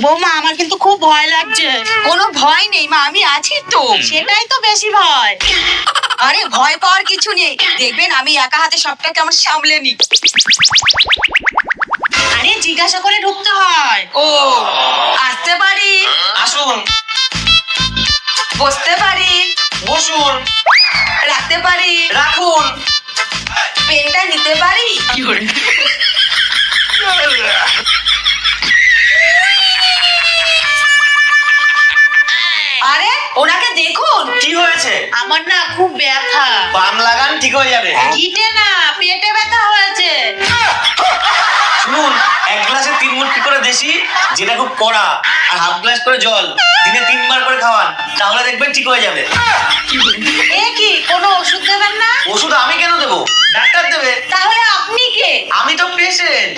বৌমা আমার কিন্তু খুব ভয় লাগছে। কোনো ভয় নেই মা, আমি আছি তো। সেটাই তো বেশি ভয়। আরে ভয় পাওয়ার কিছু নেই, দেখবেন আমি একা হাতে সবটা কেমন সামলে নি। আরে জিজ্ঞাসা করে ঢুকতে হয়। ও, আসতে পারি? আসুন। বসতে পারি? বসুন। রাখতে পারি? রাখুন। পেনটা নিতে পারি? আরে ওনাকে দেখুন। কি হয়েছে? আমার না খুব ব্যথা। বাম লাগান, ঠিক হয়ে যাবে। গিটে না, পেটে ব্যথা হয়েছে। শুনুন, 1 গ্লাসে 3 মুঠি করে দেশি, যেটা খুব কড়া, আর হাফ গ্লাস করে জল দিনে 3 বার করে খাওয়ান, তাহলে দেখবেন ঠিক হয়ে যাবে। এ কি, কোনো ওষুধ দেবেন না? ওষুধ আমি কেন দেবো? ডাক্তার দেবে। তাহলে আপনি কে? আমি তো পেশেন্ট।